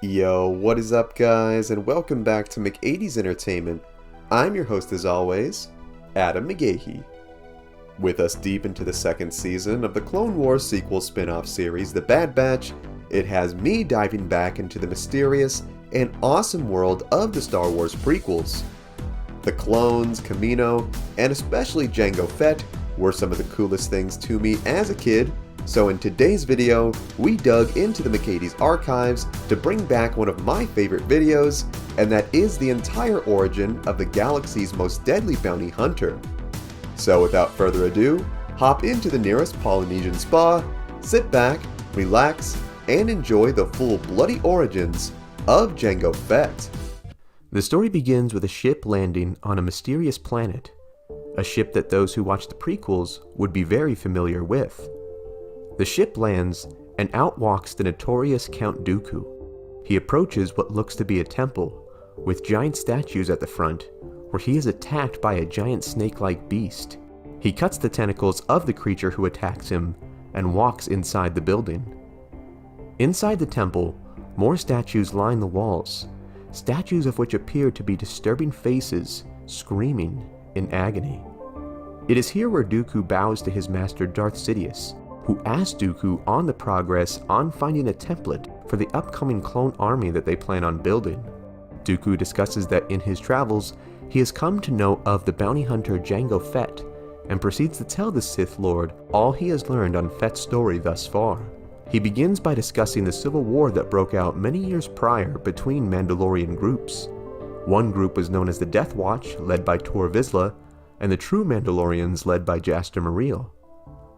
Yo, what is up guys, and welcome back to McAdie's Entertainment. I'm your host as always, Adam McGahee. With us deep into the second season of the Clone Wars sequel spin-off series, The Bad Batch, it has me diving back into the mysterious and awesome world of the Star Wars prequels. The clones, Kamino, and especially Jango Fett were some of the coolest things to me as a kid. So in today's video, we dug into the McAdie's archives to bring back one of my favorite videos, and that is the entire origin of the galaxy's most deadly bounty hunter. So without further ado, hop into the nearest Polynesian spa, sit back, relax, and enjoy the full bloody origins of Jango Fett. The story begins with a ship landing on a mysterious planet, a ship that those who watched the prequels would be very familiar with. The ship lands, and out walks the notorious Count Dooku. He approaches what looks to be a temple, with giant statues at the front, where he is attacked by a giant snake-like beast. He cuts the tentacles of the creature who attacks him, and walks inside the building. Inside the temple, more statues line the walls, statues of which appear to be disturbing faces, screaming in agony. It is here where Dooku bows to his master Darth Sidious, who asks Dooku on the progress on finding a template for the upcoming clone army that they plan on building. Dooku discusses that in his travels, he has come to know of the bounty hunter Jango Fett, and proceeds to tell the Sith Lord all he has learned on Fett's story thus far. He begins by discussing the civil war that broke out many years prior between Mandalorian groups. One group was known as the Death Watch, led by Tor Vizsla, and the true Mandalorians led by Jaster Mereel.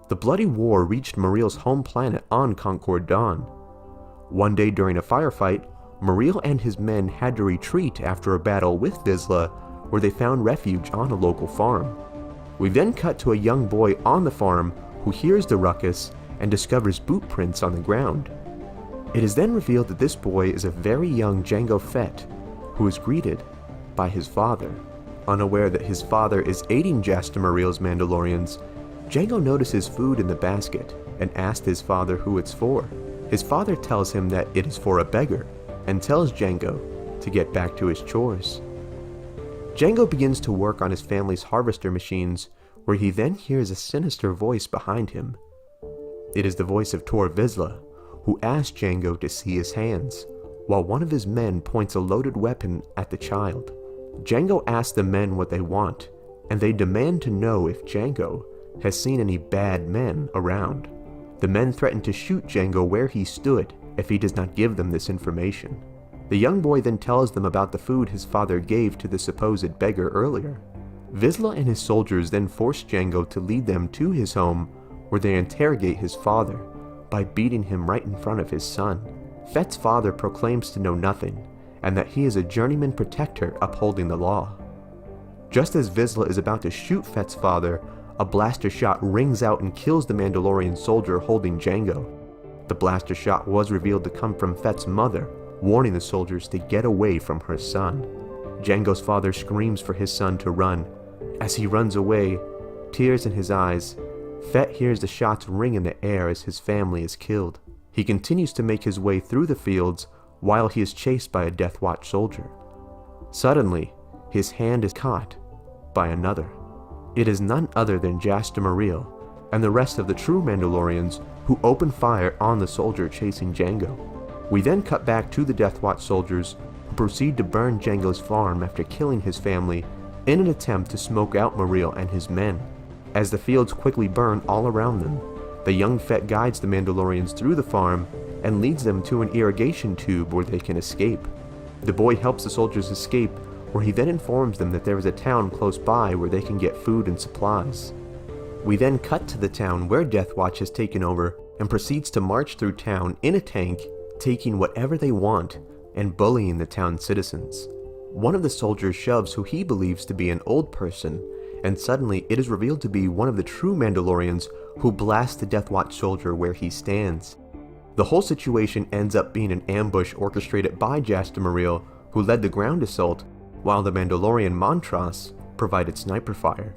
The bloody war reached Mereel's home planet on Concord Dawn. One day during a firefight, Mereel and his men had to retreat after a battle with Vizsla, where they found refuge on a local farm. We then cut to a young boy on the farm who hears the ruckus and discovers boot prints on the ground. It is then revealed that this boy is a very young Jango Fett, who is greeted by his father. Unaware that his father is aiding Jaster Mereel's Mandalorians, Jango notices food in the basket and asks his father who it's for. His father tells him that it is for a beggar, and tells Jango to get back to his chores. Jango begins to work on his family's harvester machines, where he then hears a sinister voice behind him. It is the voice of Tor Vizsla, who asks Jango to see his hands, while one of his men points a loaded weapon at the child. Jango asks the men what they want, and they demand to know if Jango has seen any bad men around. The men threaten to shoot Jango where he stood if he does not give them this information. The young boy then tells them about the food his father gave to the supposed beggar earlier. Vizsla and his soldiers then force Jango to lead them to his home, where they interrogate his father by beating him right in front of his son. Fett's father proclaims to know nothing, and that he is a journeyman protector upholding the law. Just as Vizsla is about to shoot Fett's father, a blaster shot rings out and kills the Mandalorian soldier holding Jango. The blaster shot was revealed to come from Fett's mother, warning the soldiers to get away from her son. Jango's father screams for his son to run. As he runs away, tears in his eyes, Fett hears the shots ring in the air as his family is killed. He continues to make his way through the fields while he is chased by a Death Watch soldier. Suddenly, his hand is caught by another. It is none other than Jaster Mereel and the rest of the true Mandalorians who open fire on the soldier chasing Jango. We then cut back to the Death Watch soldiers who proceed to burn Jango's farm after killing his family in an attempt to smoke out Mereel and his men. As the fields quickly burn all around them, the young Fett guides the Mandalorians through the farm and leads them to an irrigation tube where they can escape. The boy helps the soldiers escape, where he then informs them that there is a town close by where they can get food and supplies. We then cut to the town where Death Watch has taken over and proceeds to march through town in a tank, taking whatever they want and bullying the town's citizens. One of the soldiers shoves who he believes to be an old person, and suddenly it is revealed to be one of the true Mandalorians who blasts the Death Watch soldier where he stands. The whole situation ends up being an ambush orchestrated by Jaster Mereel, who led the ground assault, while the Mandalorian Montross provided sniper fire.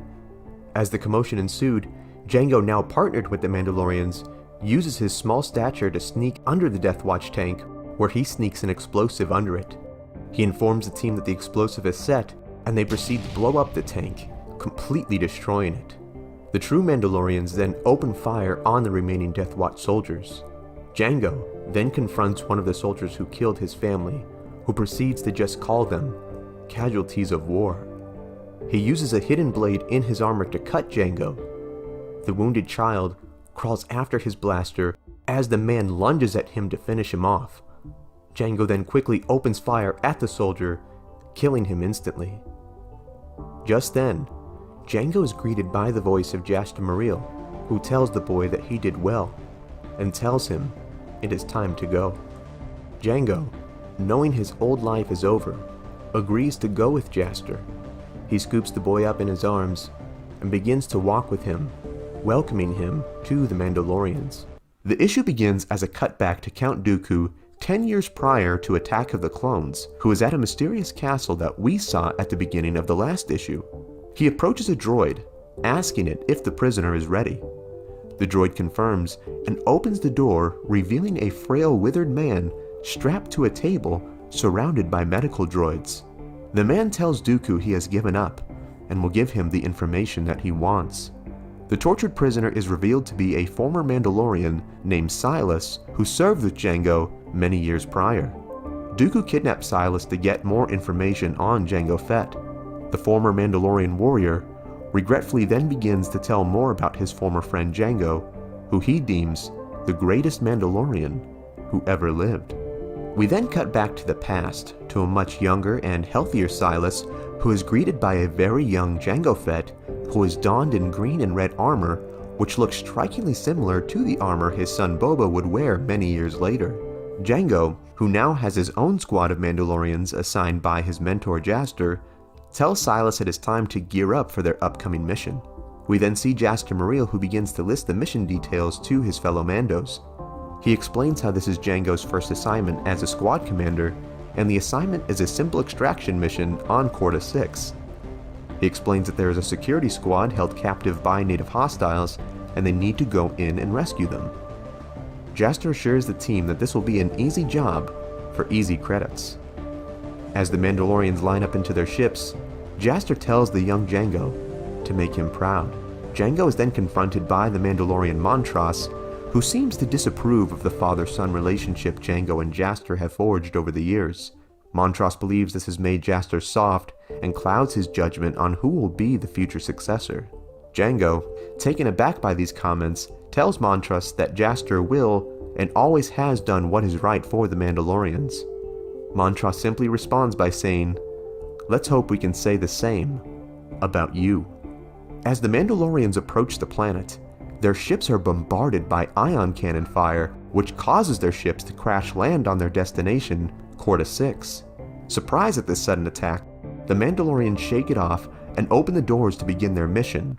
As the commotion ensued, Jango, now partnered with the Mandalorians, uses his small stature to sneak under the Death Watch tank, where he sneaks an explosive under it. He informs the team that the explosive is set, and they proceed to blow up the tank, completely destroying it. The true Mandalorians then open fire on the remaining Death Watch soldiers. Jango then confronts one of the soldiers who killed his family, who proceeds to just call them casualties of war. He uses a hidden blade in his armor to cut Jango. The wounded child crawls after his blaster as the man lunges at him to finish him off. Jango then quickly opens fire at the soldier, killing him instantly. Just then, Jango is greeted by the voice of Jaster Muriel, who tells the boy that he did well, and tells him it is time to go. Jango, knowing his old life is over, agrees to go with Jaster. He scoops the boy up in his arms and begins to walk with him, welcoming him to the Mandalorians. The issue begins as a cutback to Count Dooku 10 years prior to Attack of the Clones, who is at a mysterious castle that we saw at the beginning of the last issue. He approaches a droid, asking it if the prisoner is ready. The droid confirms and opens the door, revealing a frail, withered man strapped to a table surrounded by medical droids. The man tells Dooku he has given up and will give him the information that he wants. The tortured prisoner is revealed to be a former Mandalorian named Silas, who served with Jango many years prior. Dooku kidnaps Silas to get more information on Jango Fett. The former Mandalorian warrior regretfully then begins to tell more about his former friend Jango, who he deems the greatest Mandalorian who ever lived. We then cut back to the past, to a much younger and healthier Silas, who is greeted by a very young Jango Fett, who is donned in green and red armor, which looks strikingly similar to the armor his son Boba would wear many years later. Jango, who now has his own squad of Mandalorians assigned by his mentor Jaster, tells Silas it is time to gear up for their upcoming mission. We then see Jaster Muriel, who begins to list the mission details to his fellow Mandos. He explains how this is Jango's first assignment as a squad commander, and the assignment is a simple extraction mission on Corta 6. He explains that there is a security squad held captive by native hostiles, and they need to go in and rescue them. Jaster assures the team that this will be an easy job for easy credits. As the Mandalorians line up into their ships, Jaster tells the young Jango to make him proud. Jango is then confronted by the Mandalorian Montross, who seems to disapprove of the father-son relationship Jango and Jaster have forged over the years. Montross believes this has made Jaster soft and clouds his judgment on who will be the future successor. Jango, taken aback by these comments, tells Montross that Jaster will and always has done what is right for the Mandalorians. Montross simply responds by saying, "Let's hope we can say the same about you." As the Mandalorians approach the planet, their ships are bombarded by ion cannon fire, which causes their ships to crash land on their destination, Corta 6. Surprised at this sudden attack, the Mandalorians shake it off and open the doors to begin their mission,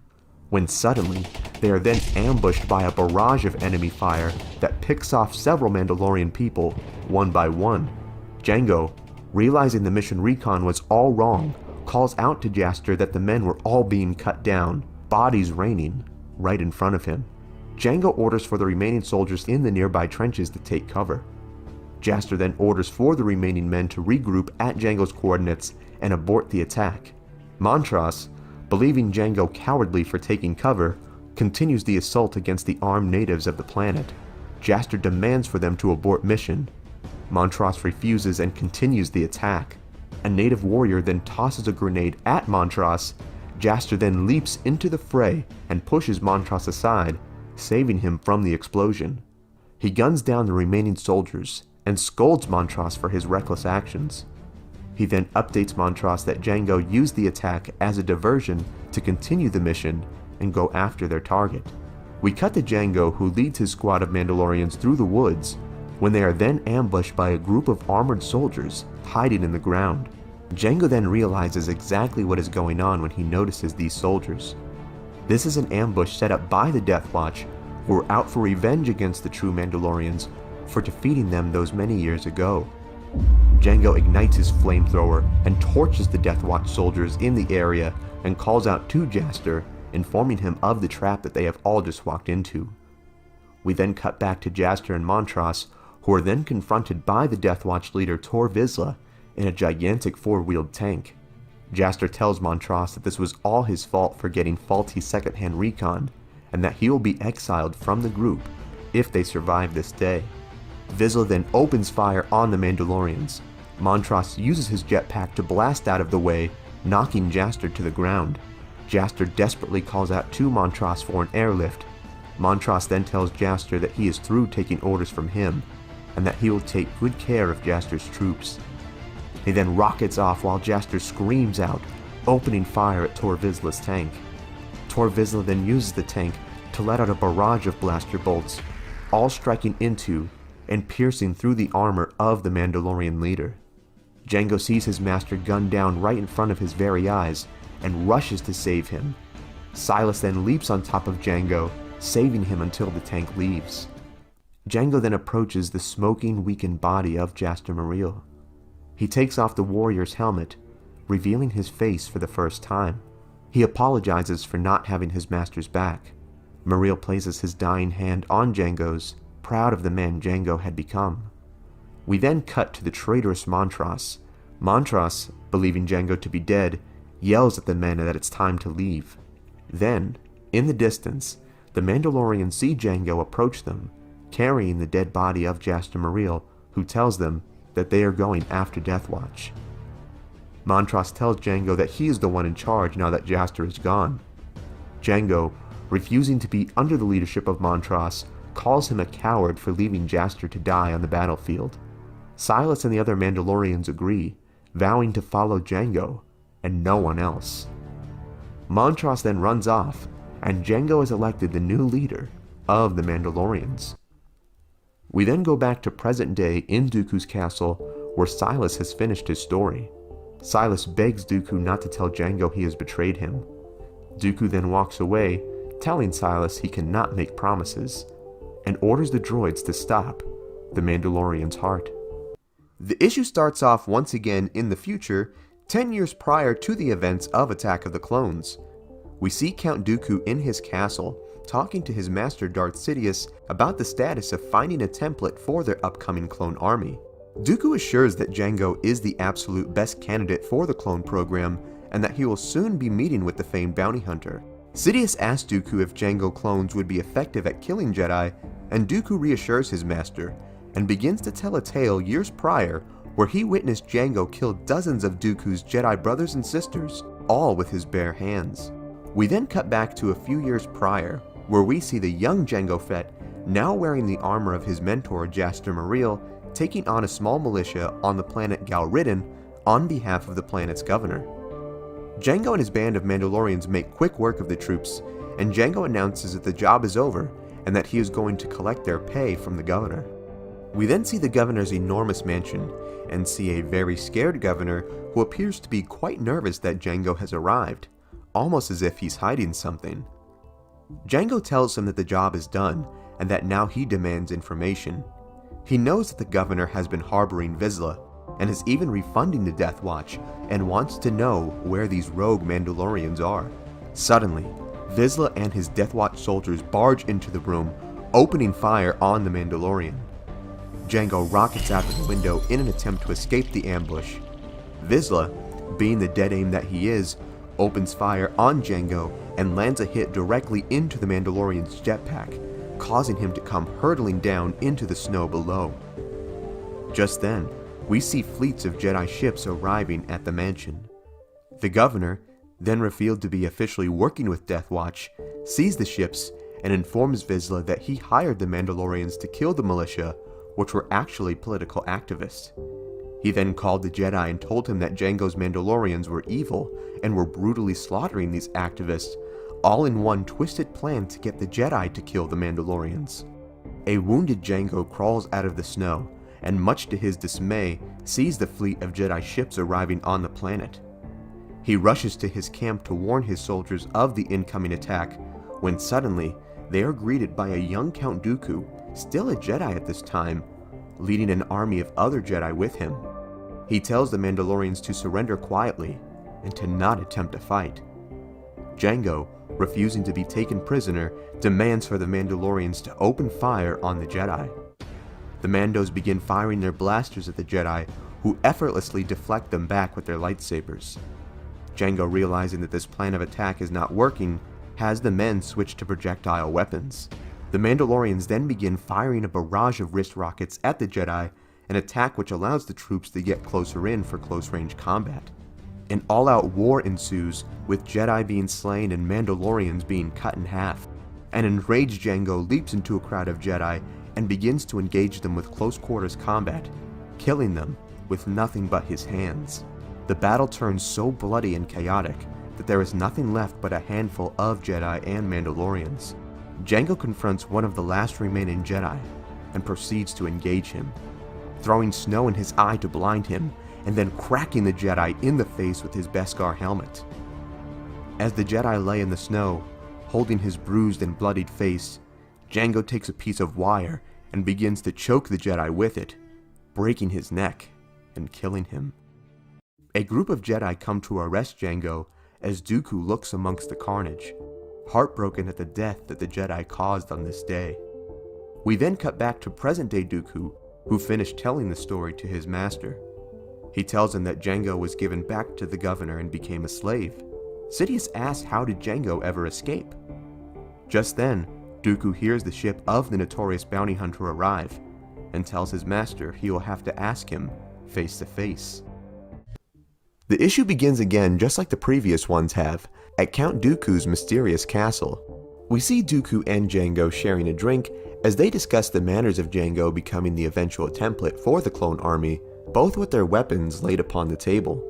when suddenly they are then ambushed by a barrage of enemy fire that picks off several Mandalorian people one by one. Jango, realizing the mission recon was all wrong, calls out to Jaster that the men were all being cut down, bodies raining right in front of him. Jango orders for the remaining soldiers in the nearby trenches to take cover. Jaster then orders for the remaining men to regroup at Jango's coordinates and abort the attack. Montross, believing Jango cowardly for taking cover, continues the assault against the armed natives of the planet. Jaster demands for them to abort mission. Montross refuses and continues the attack. A native warrior then tosses a grenade at Montross. Jaster then leaps into the fray and pushes Montross aside, saving him from the explosion. He guns down the remaining soldiers and scolds Montross for his reckless actions. He then updates Montross that Jango used the attack as a diversion to continue the mission and go after their target. We cut to Jango, who leads his squad of Mandalorians through the woods, when they are then ambushed by a group of armored soldiers hiding in the ground. Jango then realizes exactly what is going on when he notices these soldiers. This is an ambush set up by the Death Watch, who were out for revenge against the true Mandalorians for defeating them those many years ago. Jango ignites his flamethrower and torches the Death Watch soldiers in the area and calls out to Jaster, informing him of the trap that they have all just walked into. We then cut back to Jaster and Montross, who are then confronted by the Death Watch leader Tor Vizsla in a gigantic four-wheeled tank. Jaster tells Montross that this was all his fault for getting faulty second-hand recon, and that he will be exiled from the group if they survive this day. Vizsla then opens fire on the Mandalorians. Montross uses his jetpack to blast out of the way, knocking Jaster to the ground. Jaster desperately calls out to Montross for an airlift. Montross then tells Jaster that he is through taking orders from him, and that he will take good care of Jaster's troops. He then rockets off while Jaster screams out, opening fire at Tor Vizsla's tank. Tor Vizsla then uses the tank to let out a barrage of blaster bolts, all striking into and piercing through the armor of the Mandalorian leader. Jango sees his master gunned down right in front of his very eyes and rushes to save him. Silas then leaps on top of Jango, saving him until the tank leaves. Jango then approaches the smoking, weakened body of Jaster Muriel. He takes off the warrior's helmet, revealing his face for the first time. He apologizes for not having his master's back. Muriel places his dying hand on Jango's, proud of the man Jango had become. We then cut to the traitorous Montross. Montross, believing Jango to be dead, yells at the men that it's time to leave. Then, in the distance, the Mandalorians see Jango approach them, carrying the dead body of Jaster Muriel, who tells them that they are going after Death Watch. Montross tells Jango that he is the one in charge now that Jaster is gone. Jango, refusing to be under the leadership of Montross, calls him a coward for leaving Jaster to die on the battlefield. Silas and the other Mandalorians agree, vowing to follow Jango and no one else. Montross then runs off, and Jango is elected the new leader of the Mandalorians. We then go back to present day in Dooku's castle, where Silas has finished his story. Silas begs Dooku not to tell Jango he has betrayed him. Dooku then walks away, telling Silas he cannot make promises, and orders the droids to stop the Mandalorian's heart. The issue starts off once again in the future, 10 years prior to the events of Attack of the Clones. We see Count Dooku in his castle, talking to his master Darth Sidious about the status of finding a template for their upcoming clone army. Dooku assures that Jango is the absolute best candidate for the clone program, and that he will soon be meeting with the famed bounty hunter. Sidious asks Dooku if Jango clones would be effective at killing Jedi, and Dooku reassures his master, and begins to tell a tale years prior where he witnessed Jango kill dozens of Dooku's Jedi brothers and sisters, all with his bare hands. We then cut back to a few years prior, where we see the young Jango Fett, now wearing the armor of his mentor Jaster Muriel, taking on a small militia on the planet Galridon on behalf of the planet's governor. Jango and his band of Mandalorians make quick work of the troops, and Jango announces that the job is over and that he is going to collect their pay from the governor. We then see the governor's enormous mansion, and see a very scared governor who appears to be quite nervous that Jango has arrived, almost as if he's hiding something. Jango tells him that the job is done, and that now he demands information. He knows that the governor has been harboring Vizsla, and is even refunding the Death Watch, and wants to know where these rogue Mandalorians are. Suddenly, Vizsla and his Death Watch soldiers barge into the room, opening fire on the Mandalorian. Jango rockets out of the window in an attempt to escape the ambush. Vizsla, being the dead aim that he is, opens fire on Jango and lands a hit directly into the Mandalorian's jetpack, causing him to come hurtling down into the snow below. Just then, we see fleets of Jedi ships arriving at the mansion. The governor, then revealed to be officially working with Death Watch, sees the ships and informs Vizsla that he hired the Mandalorians to kill the militia, which were actually political activists. He then called the Jedi and told him that Jango's Mandalorians were evil and were brutally slaughtering these activists, all in one twisted plan to get the Jedi to kill the Mandalorians. A wounded Jango crawls out of the snow, and much to his dismay, sees the fleet of Jedi ships arriving on the planet. He rushes to his camp to warn his soldiers of the incoming attack, when suddenly, they are greeted by a young Count Dooku, still a Jedi at this time, leading an army of other Jedi with him. He tells the Mandalorians to surrender quietly, and to not attempt a fight. Jango, refusing to be taken prisoner, demands for the Mandalorians to open fire on the Jedi. The Mandos begin firing their blasters at the Jedi, who effortlessly deflect them back with their lightsabers. Jango, realizing that this plan of attack is not working, has the men switch to projectile weapons. The Mandalorians then begin firing a barrage of wrist rockets at the Jedi, an attack which allows the troops to get closer in for close-range combat. An all-out war ensues, with Jedi being slain and Mandalorians being cut in half. An enraged Jango leaps into a crowd of Jedi and begins to engage them with close-quarters combat, killing them with nothing but his hands. The battle turns so bloody and chaotic that there is nothing left but a handful of Jedi and Mandalorians. Jango confronts one of the last remaining Jedi and proceeds to engage him, throwing snow in his eye to blind him and then cracking the Jedi in the face with his Beskar helmet. As the Jedi lay in the snow, holding his bruised and bloodied face, Jango takes a piece of wire and begins to choke the Jedi with it, breaking his neck and killing him. A group of Jedi come to arrest Jango as Dooku looks amongst the carnage, heartbroken at the death that the Jedi caused on this day. We then cut back to present-day Dooku, who finished telling the story to his master. He tells him that Jango was given back to the governor and became a slave. Sidious asks, how did Jango ever escape? Just then, Dooku hears the ship of the notorious bounty hunter arrive, and tells his master he will have to ask him face to face. The issue begins again just like the previous ones have, at Count Dooku's mysterious castle. We see Dooku and Jango sharing a drink as they discuss the manners of Jango becoming the eventual template for the clone army, both with their weapons laid upon the table.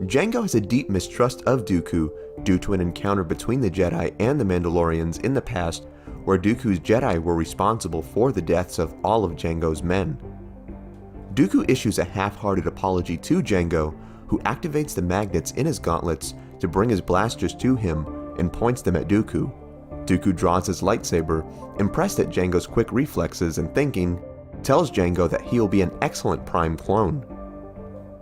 Jango has a deep mistrust of Dooku due to an encounter between the Jedi and the Mandalorians in the past where Dooku's Jedi were responsible for the deaths of all of Jango's men. Dooku issues a half-hearted apology to Jango, who activates the magnets in his gauntlets to bring his blasters to him and points them at Dooku. Dooku draws his lightsaber, impressed at Jango's quick reflexes and thinking, tells Jango that he'll be an excellent prime clone.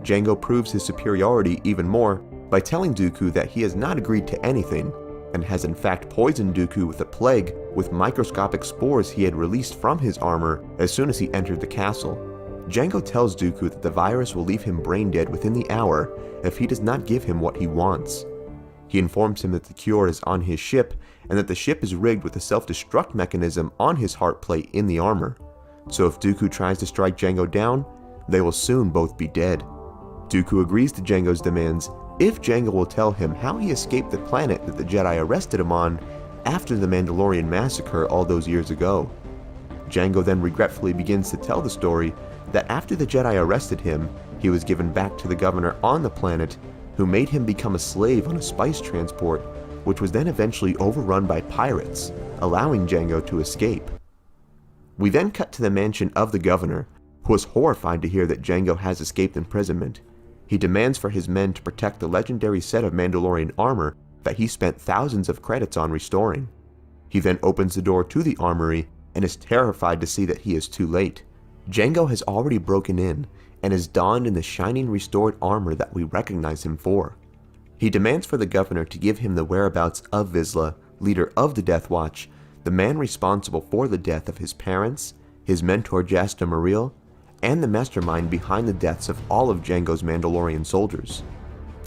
Jango proves his superiority even more by telling Dooku that he has not agreed to anything, and has in fact poisoned Dooku with a plague with microscopic spores he had released from his armor as soon as he entered the castle. Jango tells Dooku that the virus will leave him brain dead within the hour if he does not give him what he wants. He informs him that the cure is on his ship, and that the ship is rigged with a self-destruct mechanism on his heart plate in the armor. So if Dooku tries to strike Jango down, they will soon both be dead. Dooku agrees to Jango's demands if Jango will tell him how he escaped the planet that the Jedi arrested him on after the Mandalorian massacre all those years ago. Jango then regretfully begins to tell the story that after the Jedi arrested him, he was given back to the governor on the planet, who made him become a slave on a spice transport, which was then eventually overrun by pirates, allowing Jango to escape. We then cut to the mansion of the governor, who is horrified to hear that Jango has escaped imprisonment. He demands for his men to protect the legendary set of Mandalorian armor that he spent thousands of credits on restoring. He then opens the door to the armory and is terrified to see that he is too late. Jango has already broken in and is donned in the shining restored armor that we recognize him for. He demands for the governor to give him the whereabouts of Vizsla, leader of the Death Watch, the man responsible for the death of his parents, his mentor Jasta Mareel, and the mastermind behind the deaths of all of Jango's Mandalorian soldiers.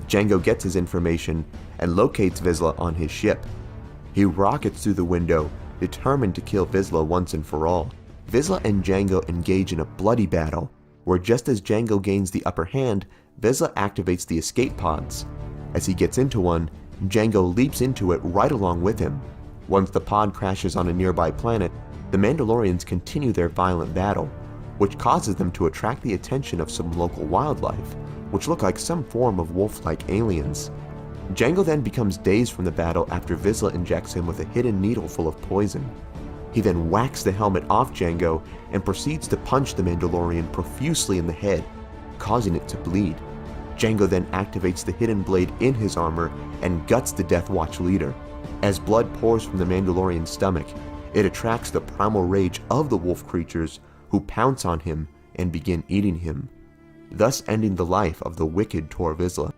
Jango gets his information and locates Vizsla on his ship. He rockets through the window, determined to kill Vizsla once and for all. Vizsla and Jango engage in a bloody battle, where just as Jango gains the upper hand, Vizsla activates the escape pods. As he gets into one, Jango leaps into it right along with him. Once the pod crashes on a nearby planet, the Mandalorians continue their violent battle, which causes them to attract the attention of some local wildlife, which look like some form of wolf-like aliens. Jango then becomes dazed from the battle after Vizsla injects him with a hidden needle full of poison. He then whacks the helmet off Jango and proceeds to punch the Mandalorian profusely in the head, causing it to bleed. Jango then activates the hidden blade in his armor and guts the Death Watch leader. As blood pours from the Mandalorian's stomach, it attracts the primal rage of the wolf creatures, who pounce on him and begin eating him, thus ending the life of the wicked Tor Vizsla.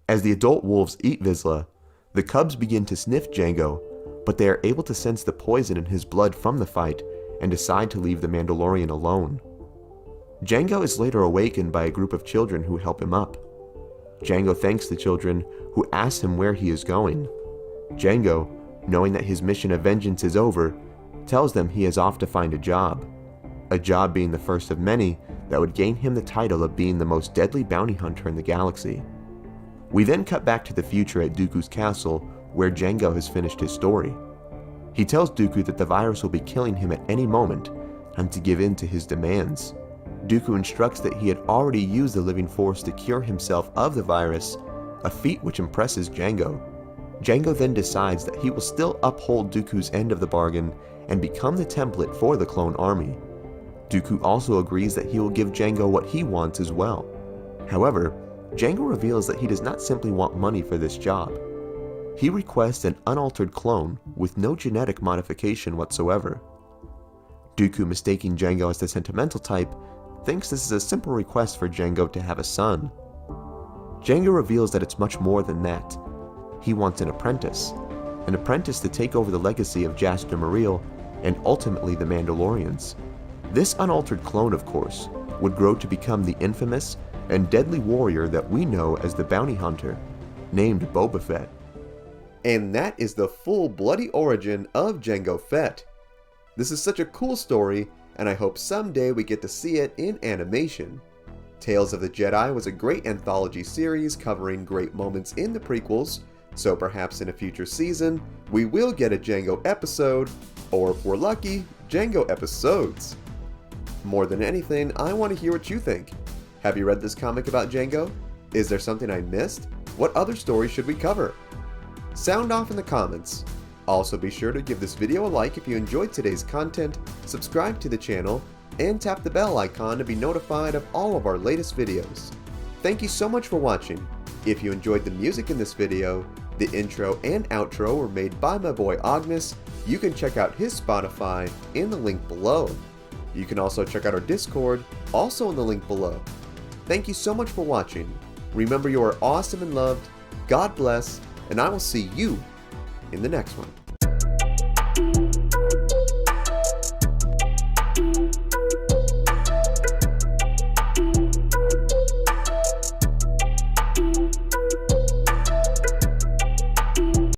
As the adult wolves eat Vizsla, the cubs begin to sniff Jango, but they are able to sense the poison in his blood from the fight and decide to leave the Mandalorian alone. Jango is later awakened by a group of children who help him up. Jango thanks the children, who ask him where he is going. Jango, knowing that his mission of vengeance is over, tells them he is off to find a job being the first of many that would gain him the title of being the most deadly bounty hunter in the galaxy. We then cut back to the future at Dooku's castle, where Jango has finished his story. He tells Dooku that the virus will be killing him at any moment, and to give in to his demands. Dooku instructs that he had already used the living force to cure himself of the virus, a feat which impresses Jango. Jango then decides that he will still uphold Dooku's end of the bargain and become the template for the clone army. Dooku also agrees that he will give Jango what he wants as well. However, Jango reveals that he does not simply want money for this job. He requests an unaltered clone with no genetic modification whatsoever. Dooku, mistaking Jango as the sentimental type, thinks this is a simple request for Jango to have a son. Jango reveals that it's much more than that. He wants an apprentice to take over the legacy of Jaster Muriel and ultimately the Mandalorians. This unaltered clone, of course, would grow to become the infamous and deadly warrior that we know as the bounty hunter, named Boba Fett. And that is the full bloody origin of Jango Fett. This is such a cool story, and I hope someday we get to see it in animation. Tales of the Jedi was a great anthology series covering great moments in the prequels, so perhaps in a future season, we will get a Jango episode, or if we're lucky, Jango episodes. More than anything, I want to hear what you think. Have you read this comic about Jango? Is there something I missed? What other stories should we cover? Sound off in the comments. Also be sure to give this video a like if you enjoyed today's content, subscribe to the channel, and tap the bell icon to be notified of all of our latest videos. Thank you so much for watching. If you enjoyed the music in this video, the intro and outro were made by my boy Agnes. You can check out his Spotify in the link below. You can also check out our Discord, also in the link below. Thank you so much for watching. Remember, you are awesome and loved. God bless, and I will see you in the next one.